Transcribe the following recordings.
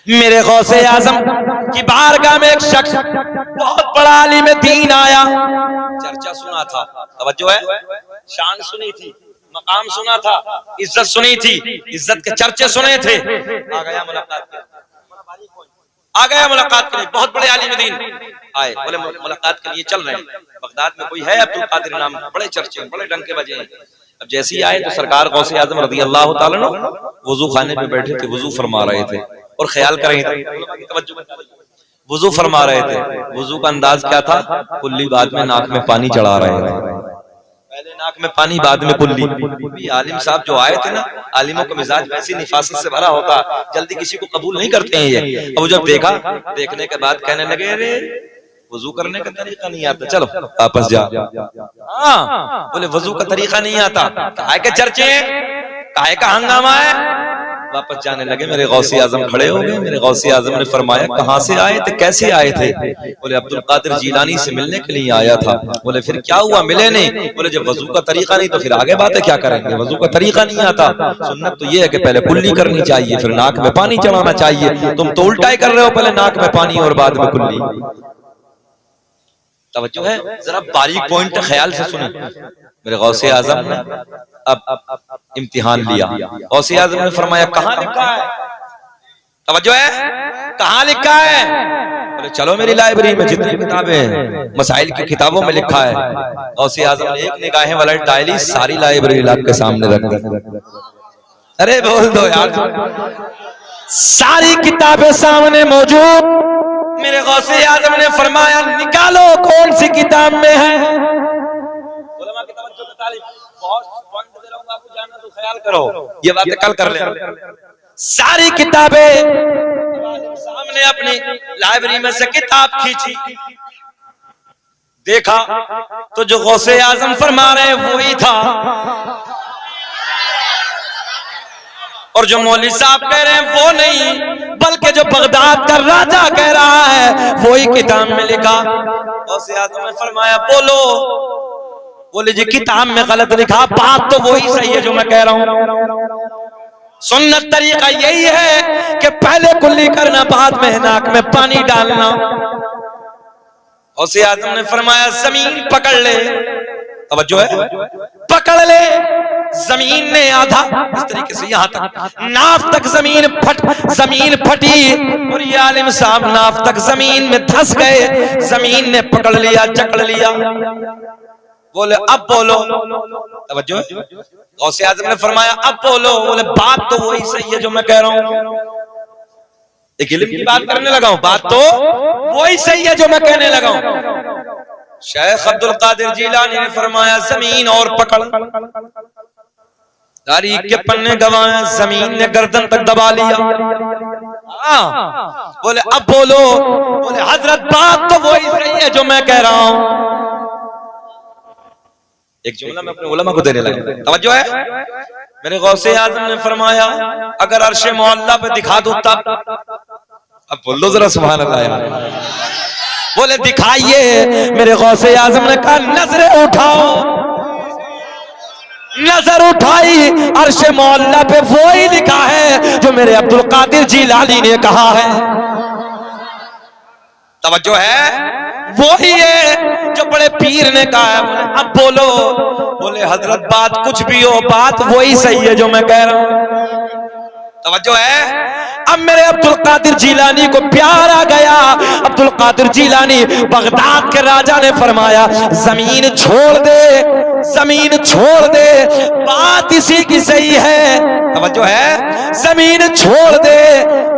मेरे गौसे आजम की बारगाह में एक शख्स बहुत बड़ा आलिम दीन आया। चर्चा सुना था, तवज्जो है, शान सुनी थी, मकाम सुना था, इज्जत सुनी थी, इज्जत के चर्चे सुने थे। आ गया मुलाकात के लिए, बहुत बड़े आलिम दीन आए, बोले मुलाकात के लिए चल रहे हैं। बगदाद में कोई है अब्दुल कादिर नाम, बड़े चर्चे, बड़े डंके बजे हैं। अब जैसे ही आए तो सरकार गौसे आजम रज़ी अल्लाह ताला अन्हु वुजू खाने पे बैठे थे, वुजू फरमा रहे थे और ख्याल करें वुजू फरमा रहे थे। वुजू का अंदाज क्या था? कुल्ली बाद में नाक में पानी चढ़ा रहे थे, पहले नाक में पानी बाद में कुल्ली। आलिम साहब जो आए थे ना, आलिमों का मिजाज वैसी निफासत से भरा होता, जल्दी किसी को कबूल नहीं करते हैं ये। अब जब देखा, देखने के बाद कहने लगे अरे वुजू करने का तरीका नहीं आता, चलो वापस जा। हाँ, बोले वुजू का तरीका नहीं आता, काहे के चर्चे, काहे का हंगामा है। वापस जाने लगे, मेरे गौसे आजम खड़े हो गए। मेरे गौसे आजम ने फरमाया कहाँ से आए थे, कैसे आए थे? बोले अब्दुल कादिर जीलानी से मिलने के लिए आया था। बोले फिर क्या हुआ, मिले नहीं? बोले जब वजू का तरीका नहीं तो फिर आगे बातें क्या करेंगे, वजू का तरीका नहीं आता। सुन्नत तो ये है कि पहले कुल्ली करनी चाहिए, फिर नाक में पानी चढ़ाना चाहिए। तुम तो उल्टा ही कर रहे हो, पहले नाक में पानी और बाद में कुल्ली। तवज्जो है, जरा बारीक पॉइंट ख्याल से सुने। मेरे गौसे आजम ने अब इम्तिहान लिया। गौसे आजम ने फरमाया कहाँ लिखा है? तवज्जो है, कहाँ लिखा है? बोले चलो मेरी लाइब्रेरी में जितनी किताबें हैं, मसाइल की किताबों में लिखा है। गौसे आजम ने एक निगाहें वाला डायली सारी लाइब्रेरी लाख के सामने रख दी। अरे बोल दो यार, सारी किताबें सामने मौजूद। मेरे गौसे आजम ने फरमाया निकालो कौन सी किताब में है। उलमा की तवज्जो की तारीफ, बहुत पॉइंट दे रहा हूं आपको, जानना तो ख्याल करो, ये बातें कल कर लेना। सारी किताबें सामने अपनी लाइब्रेरी में से किताब खींची, देखा तो जो गौसे आजम फरमा रहे वही था, और जो मौलवी साहब कह रहे हैं वो नहीं, बल्कि जो बगदाद का राजा कह रहा है वही किताब में लिखा। गौसे आजम ने फरमाया बोलो। बोले जी किताब में गलत लिखा, बात तो वही सही है जो मैं कह रहा हूं। सुन्नत तरीका यही है कि पहले कुल्ली करना, बाद में नाक में पानी डालना। गौसे आजम ने फरमाया जमीन पकड़ ले, तवज्जो है, पकड़ ले। जमीन ने आधा इस तरीके से यहां तक नाफ तक जमीन फटी और ये आलिम साहब नाफ तक जमीन में धंस गए। जमीन ने पकड़ लिया, जकड़ लिया। बोले अब बोलो, तवज्जो। गौसे आजम ने फरमाया अब बोलो। बोले बात तो वही सही है जो मैं कह रहा हूं, एक इल्म की बात करने लगा हूं, बात तो वही सही है जो मैं कहने लगा हूं। शेख अब्दुल कादिर जीलानी ने फरमाया जमीन और पकड़। तारीख के पन्ने गवाए, जमीन ने गर्दन तक दबा लिया। बोले अब बोलो। बोले हजरत बात तो वही सही है जो मैं कह रहा हूं। एक जुमला मैं अपने उलमा को देने लगा, तवज्जो है। मेरे गौसे आजम ने फरमाया अगर अर्शे मोहल्ला पे दिखा दूं तब। अब बोलो जरा सुभान अल्लाह यार। बोले दिखाइए। मेरे गौसे आजम ने कहा नजरें उठाओ। नजर उठाई, अर्शे मोहल्ला पे वो ही लिखा है जो मेरे अब्दुल कादिर जीलानी ने कहा है। तवज्जो है, वो ही है जो बड़े पीर ने कहा है। बोले अब बोलो। बोले हजरत बात कुछ भी हो, बात वही सही है जो मैं कह रहा हूं। तवज्जो है। अब मेरे अब्दुल कादिर जीलानी को प्यार आ गया। अब्दुल कादिर जीलानी बगदाद के राजा ने फरमाया जमीन छोड़ दे, जमीन छोड़ दे, बात इसी की सही है। तवज्जो है, जमीन छोड़ दे।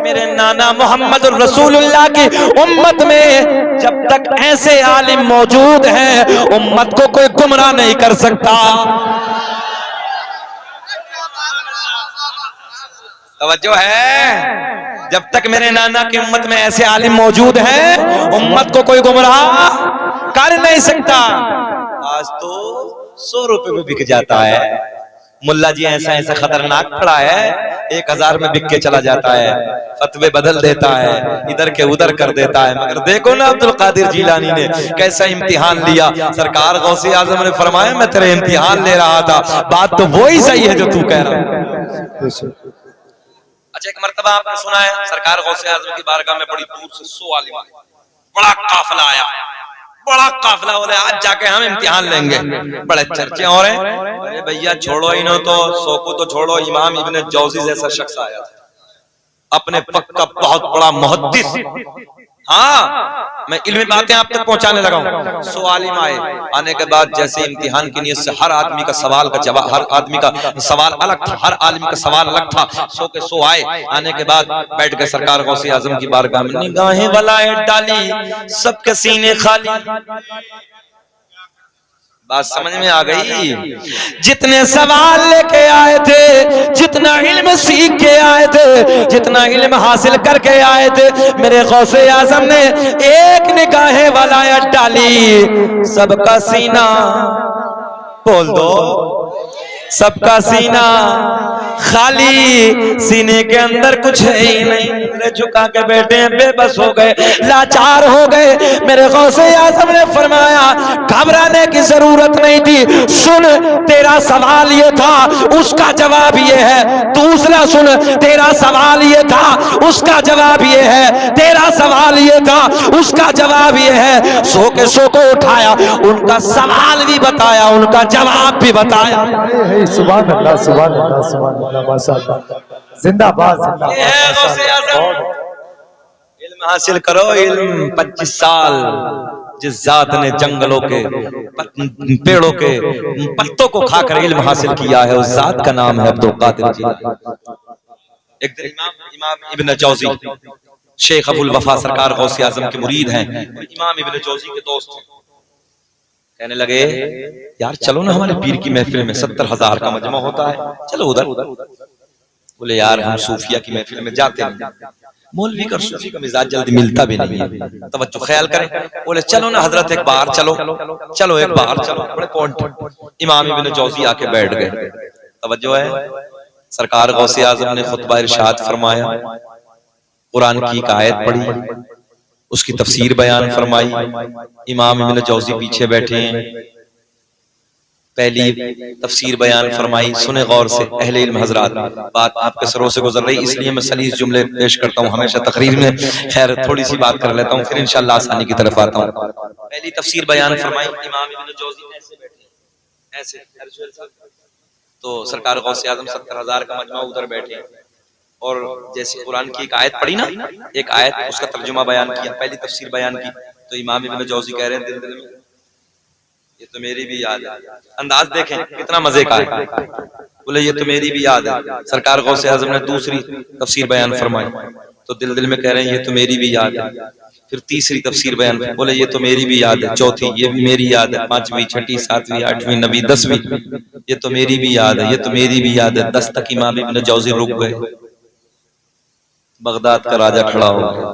मेरे नाना मोहम्मद रसूलुल्लाह की उम्मत में जब तक ऐसे आलिम मौजूद हैं, उम्मत को कोई गुमराह नहीं कर सकता। तवज्जो है, जब तक मेरे नाना की उम्मत में ऐसे आलिम मौजूद हैं, उम्मत को कोई गुमराह कर नहीं सकता। आज तो 100 रुपए में बिक जाता है। मुल्ला जी ऐसा ऐसा खतरनाक पड़ा है, 1000 में बिक के चला जाता है, फतवे बदल देता है, इधर के उधर कर देता है। मगर देखो ना अब्दुल कादिर जीलानी ने कैसा इम्तिहान लिया। सरकार गौसे आजम ने फरमाया मैं तेरे इम्तिहान ले रहा था, बात तो वही सही है जो तू कह रहा है। अच्छा, एक मर्तबा आपने सुना है सरकार गौसे आजम की बारगाह में बड़ी दूर से 100 आलिम आए, बड़ा काफिला आया, बड़ा काफिला। बोले आज जाके हम इम्तिहान लेंगे, बड़े चर्चे हो रहे हैं। अरे भैया छोड़ो इन्हों तो 100 को तो छोड़ो, इमाम इब्ने जौजी जैसा शख्स आया था, अपने वक्त का बहुत बड़ा मुहद्दिस। हाँ, मैं इल्मी बातें आप तक पहुंचाने लगा हूं। 100 आलिम आए, आने के बाद जैसे इम्तिहान की नियत से हर आदमी का सवाल का जवाब, हर आदमी का सवाल अलग था, हर आलिम का सवाल अलग था। 100 के 100 आए, आने के बाद बैठ गए सरकार गौसे आजम की बारगाह में, निगाहें वलायत डाली, सबके सीने खाली। बात समझ में आ गई? जितने सवाल लेके आए थे, जितना इल्म सीख के आए थे, जितना इल्म हासिल करके आए थे, मेरे गौसे आजम ने एक निगाहें वलायत डाली, सबका सीना, बोल दो, सबका सीना खाली, सीने के अंदर कुछ है ही नहीं। मेरे झुका के बैठे हैं, बेबस हो गए, लाचार हो गए। मेरे गौसे आज़म ने फरमाया घबराने की जरूरत नहीं थी, सुन तेरा सवाल ये था, उसका जवाब ये है। दूसरा सुन, तेरा सवाल ये था, उसका जवाब ये है। तेरा सवाल ये था, उसका जवाब ये है। सो के सो को उठाया, उनका सवाल भी बताया, उनका जवाब भी बताया। सुभान अल्लाह, सुभान अल्लाह, सुभान अल्लाह, माशाअल्लाह, जिंदाबाद, जिंदाबाद। इल्म हासिल करो, इल्म 25 साल जिस जात ने जंगलों के पेड़ों के पत्तों को खाकर इल्म हासिल किया है, उस जात का नाम है अब्दुल कादिर जीलानी। एक दिन इमाम इब्न जौजी शेख अबुल वफा सरकार गौसे आजम के मुरीद हैं, इमाम इब्न जौजी के दोस्त हैं। कहने लगे यार चलो ना हमारे पीर की महफिल में 70,000 का मजमा होता है, चलो उधर। बोले यार हम सूफिया की महफिल में जाते हैं, मौलवी का सूफी का मिजाज जल्दी मिलता भी नहीं है, तवज्जो ख्याल करें। बोले चलो ना हजरत एक बार चलो, चलो एक बार चलो। बड़े पॉइंट इमाम इब्न जौजी आके बैठ गए। तवज्जो है, सरकार गौसे आजम ने खुतबा इरशाद फरमाया, कुरान की एक आयत पढ़ी, उसकी तफसीर बयान फरमाई। इमाम इब्न जौजी पीछे बैठे हैं, पहली तफसीर बयान फरमाई। सुने गौर से अहले इल्म हजरात, बात आपके सरों से गुजर रही, इसलिए मैं सलीस जुमले पेश करता हूँ हमेशा तकरीर में। खैर थोड़ी सी बात कर लेता हूँ, फिर इंशाअल्लाह आसानी की तरफ आता हूँ। पहली तफसीर बयान फरमाई, इमाम इब्न जौजी ऐसे बैठे, ऐसे। तो सरकार गौसे आजम 70,000 का मजमा उधर बैठे, और जैसे कुरान की एक आयत पढ़ी ना, एक आयत उसका तर्जुमा बयान किया, पहली तफसीर बयान की। तो इमाम इब्न जौजी कह रहे हैं दिल में ये तो मेरी भी याद है। अंदाज देखें कितना मजे का है। बोले ये तो मेरी भी याद है। सरकार गौसे आजम ने दूसरी तफसीर बयान फरमाई, तो दिल में कह रहे हैं ये तो मेरी भी याद है। फिर तीसरी तफसीर बयान, बोले ये तो मेरी भी याद है। चौथी, ये भी मेरी याद है। पांचवी, छठी, सातवीं, आठवीं, नवीं, 10वीं, ये तो मेरी भी याद है, ये तो मेरी भी याद है। 10 तक इमाम इब्न जौजी रुक गए। बगदाद का राजा खड़ा हो गया।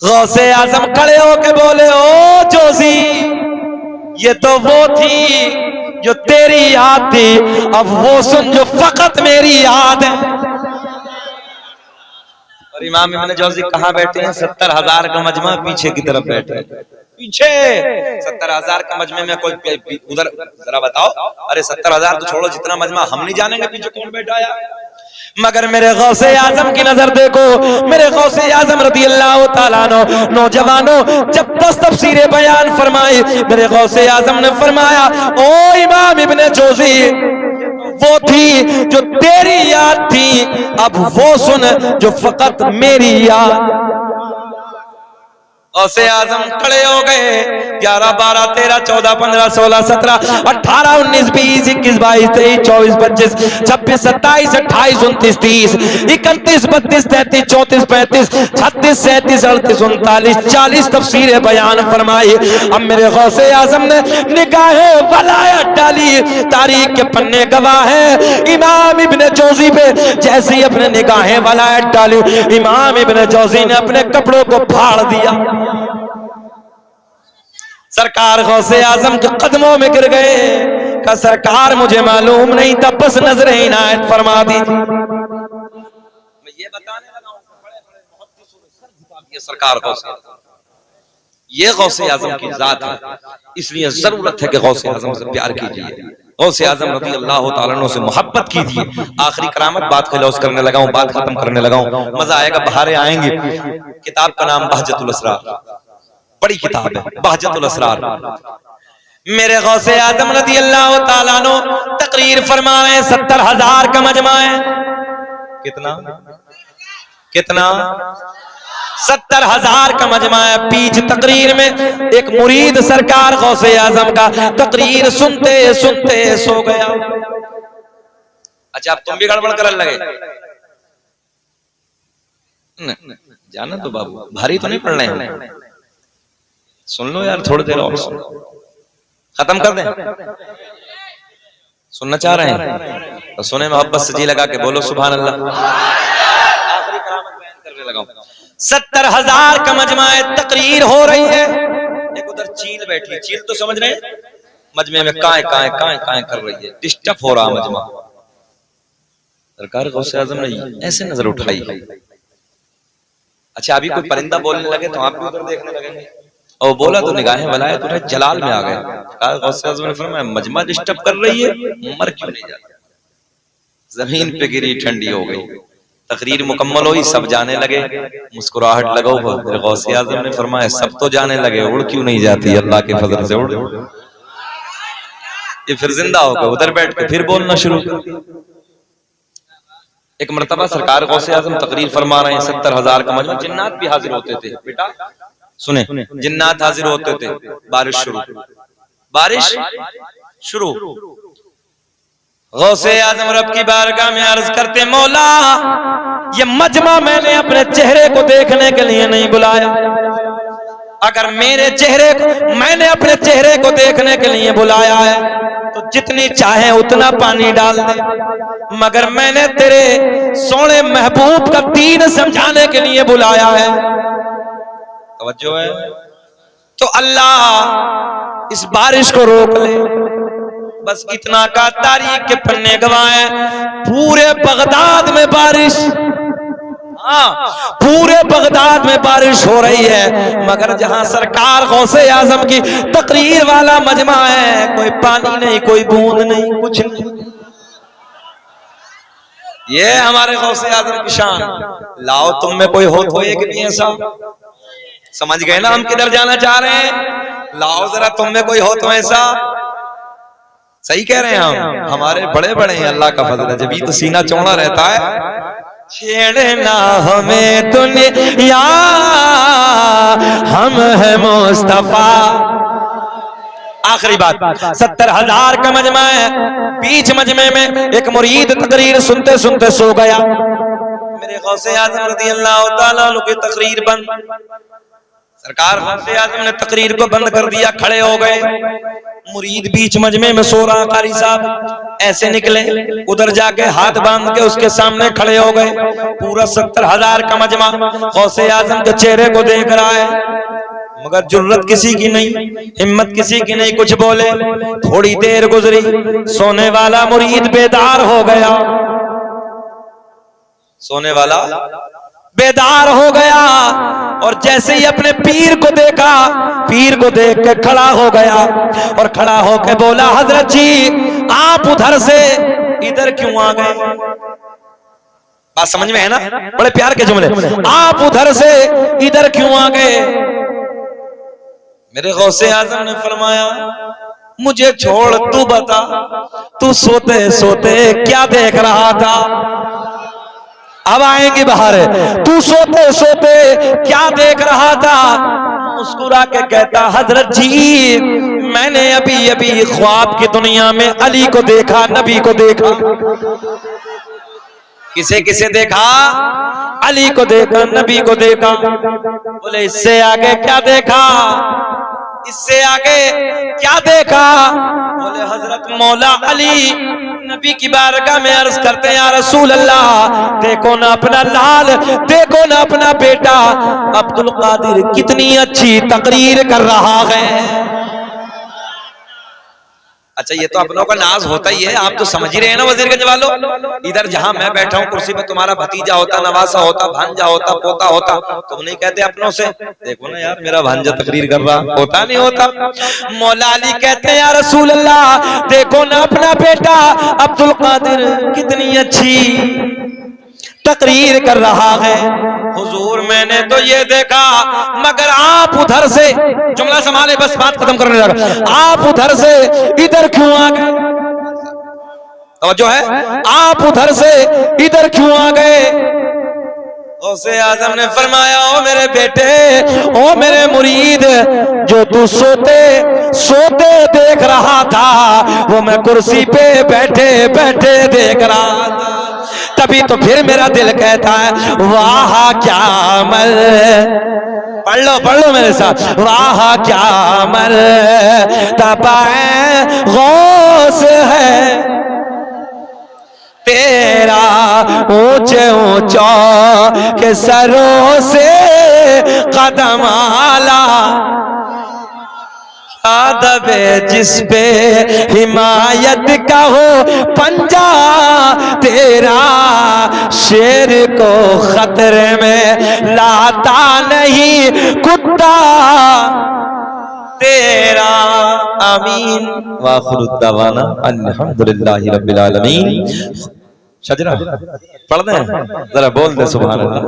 गौसे आजम खड़े होके बोले ओ जौजी, ये तो वो थी जो तेरी याद थी, अब वो सुन जो फकत मेरी याद है। और इमाम इब्न जौजी कहाँ बैठे हैं? 70,000 का मजमा पीछे की तरफ बैठे हैं। पीछे 70,000 का मजमे में कोई उधर जरा बताओ। अरे 70,000 तो छोड़ो, जितना मजमा हम नहीं जानेंगे पीछे कौन बैठा है। मगर मेरे गौसे आजम की नजर देखो, मेरे गौसे आजम रज़ी अल्लाह तआला अन्हु, नौजवानों जब 10 तफसीरें बयान फरमाई, मेरे गौसे आजम ने फरमाया ओ इमाम इब्न जौजी, वो थी जो तेरी याद थी, अब वो सुन जो फकत मेरी याद। गौसे आजम खड़े हो गए। 11, 12, 13, 14, 15, 16, 17, 18, 19, 20, 21, 22, 23, 24, 25, 26, 27, 28, 29, 30, 31, 32, 33, 34, 35, 36, 37, 38, 39, 40 तफसीरें बयान फरमाई। अब मेरे गौसे आजम ने निगाहें वलायत डाली, तारीख के पन्ने गवाह है। इमाम इब्न जौजी पे जैसे ही अपने निगाहें वलायत डाली, इमाम इब्न जौजी ने अपने कपड़ों को फाड़ दिया। सरकार गौसे आजम के कदमों में गिर गए। का सरकार मुझे मालूम नहीं था, बस नजरें इनायत फरमा दी। मैं ये बताने लगा हूं, बड़े-बड़े मुहद्दिसों ने सर झुका दिया सरकार गौसे आजम। ये गौसे आजम की जात है, इसलिए जरूरत है कि गौसे आजम से प्यार कीजिए। गौसे आजम रज़ी अल्लाह तआला अन्हु से मोहब्बत कीजिए। आखिरी करामत बात खलौस करने लगा हूं, बात खत्म करने लगा हूं, मजा आएगा, बहारें आएंगे। किताब का नाम बहजतुल असरार, बड़ी किताब है बहजतुल असरार। मेरे गौसे आजम रज़ी अल्लाह तआला अन्हु तकरीर फरमा रहे हैं, 70,000 का मजमा है। कितना कितना 70,000 का मजमा है। पीछ तकरीर में एक मुरीद सरकार गौसे आजम का तकरीर सुनते सुनते सो गया। अच्छा, अब तुम भी गड़बड़ करने लगे? जाना तो बाबू, भारी तो नहीं पढ़ रहे हैं, सुन लो यार, थोड़ी देर और सुन, खत्म कर दें। सुनना चाह रहे हैं तो सुने, मोहब्बत से जी लगा के बोलो सुभान अल्लाह। 70,000 का मजमा है, तकरीर हो रही है। एक उधर चील बैठी है, चील तो समझ रहे हैं, मजमे में काए काए काए काए कर रही है, डिस्टर्ब हो रहा मजमा। सरकार गौसे आजम ने ऐसे नजर उठाई। अच्छा, अभी कोई परिंदा बोलने लगे तो आप भी उधर देखने लगेंगे, और बोला तो निगाहें वलायत उन्हें जलाल में आ गए। गौसे आजम ने फरमाया, मजमा डिस्टर्ब कर रही है, मर क्यों नहीं जाता? जमीन पे गिरी, ठंडी हो गई। तकरीर मुकम्मल हुई, सब जाने लगे, मुस्कुराहट लगो। मेरे गौसे आजम ने फरमाया, सब तो जाने लगे, उड़ क्यों नहीं जाती? अल्लाह के फजल से उड़। ये फिर जिंदा हो गए, उधर बैठ के फिर बोलना शुरू कर। एक मर्तबा सरकार गौसे आजम तकरीर फरमा रहे हैं, 70,000 का मजमा, जिन्नात भी हाजिर होते थे। बेटा सुने, जिन्नात हाजिर होते थे। बारिश शुरू, बारिश शुरू। गौसे आजम रब की बारगाह में अर्ज करते, मौला ये मजमा मैंने अपने चेहरे को देखने के लिए नहीं बुलाया। अगर मेरे चेहरे को, मैंने अपने चेहरे को देखने के लिए बुलाया है तो जितनी चाहे उतना पानी डाल दे, मगर मैंने तेरे सोने महबूब का दीन समझाने के लिए बुलाया है। तवज्जो है तो अल्लाह इस बारिश को रोक ले। बस इतना का तारीख के पन्ने गवाए, पूरे बगदाद में बारिश, हाँ पूरे बगदाद में बारिश हो रही है, मगर जहां सरकार गौसे आजम की तकरीर वाला मजमा है, कोई पानी नहीं, कोई बूंद नहीं, कुछ नहीं। ये हमारे गौसे आजम की शान। लाओ तुम में कोई हो तो एक नहीं ऐसा, समझ गए ना हम किधर जाना चाह रहे हैं? लाओ जरा तुम में कोई हो तो ऐसा। सही कह रहे हैं हम, हमारे बड़े बड़े हैं, अल्लाह का फजल है, जब भी तो सीना चौड़ा रहता है। छेड़ना हमें दुनिया, हम है मुस्तफा। आखिरी बात, 70,000 का मजमा है। बीच मजमे में एक मुरीद तकरीर सुनते सुनते सो गया। मेरे गौसे आजम रज़ी अल्लाह तआला अन्हु की तकरीर बंद। सरकार गौसे आजम ने तकरीर को बंद कर दिया, खड़े हो गए। मुरीद बीच मजमे में सो रहा, कारी साहब ऐसे निकले, उधर जाके हाथ बांध के उसके सामने खड़े हो गए। पूरा 70,000 का मजमा गौसे आजम के चेहरे को देख रहा है, मगर जुर्रत किसी की नहीं, हिम्मत किसी की नहीं कुछ बोले। थोड़ी देर गुजरी, सोने वाला मुरीद बेदार हो गया। सोने वाला बेदार हो गया और जैसे ही अपने पीर को देखा, पीर को देख के खड़ा हो गया और खड़ा होके बोला, हजरत जी आप उधर से इधर क्यों आ गए? बात समझ में है ना? बड़े प्यार के जुमले। आप उधर से इधर क्यों आ गए? मेरे गौसे आजम ने फरमाया, मुझे छोड़, तू बता, तू सोते सोते क्या देख रहा था? अब आएंगे बाहर। तू सोते सोते क्या देख रहा था? मुस्कुरा के कहता, हजरत जी मैंने अभी अभी ख्वाब की दुनिया में अली को देखा, नबी को देखा। किसे किसे देखा? अली को देखा, नबी को देखा। बोले इससे आगे क्या देखा? इससे आगे क्या देखा? बोले हजरत मौला अली नबी की बारगाह में अर्ज करते हैं, या रसूल अल्लाह देखो ना अपना लाल, देखो ना अपना बेटा अब्दुल कादिर कितनी अच्छी तकरीर कर रहा है। अच्छा ये तो अपनों का नाज होता ही है, आप तो समझ ही रहे हैं ना वजीरगंज वालों। इधर जहां मैं बैठा हूँ कुर्सी पे तुम्हारा भतीजा होता, नवासा होता, भांजा होता, पोता होता, तुम नहीं कहते अपनों से देखो ना यार मेरा भांजा तकरीर कर रहा, होता नहीं होता। मौला अली कहते हैं या रसूल अल्लाह देखो ना अपना बेटा अब्दुल कादिर कितनी अच्छी तकरीर कर रहा है। हुजूर मैंने तो ये देखा, मगर आप उधर से, जुमला संभाले बस बात खत्म करने लगा, आप उधर से इधर क्यों आ गए? तवज्जो है, आप उधर से इधर क्यों आ गए? गौसे आजम ने फरमाया ओ मेरे बेटे, ओ मेरे मुरीद, जो तू सोते सोते देख रहा था वो मैं कुर्सी पे बैठे बैठे देख रहा था। तभी तो फिर मेरा दिल कहता है वाह क्या अमल, पढ़ लो मेरे साथ, वाह क्या अमल तबाए गौस है तेरा, ऊंचे ऊंचा के सरों से कदम आला, दबे जिस पे हिमायत का हो पंजा तेरा, शेर को खतरे में लाता नहीं कुत्ता तेरा। आमीन वाखिर दावाना अल्हम्दुलिल्लाहि रब्बिल आलमीन। शजरा पढ़ दें जरा, बोल दे सुभान अल्लाह।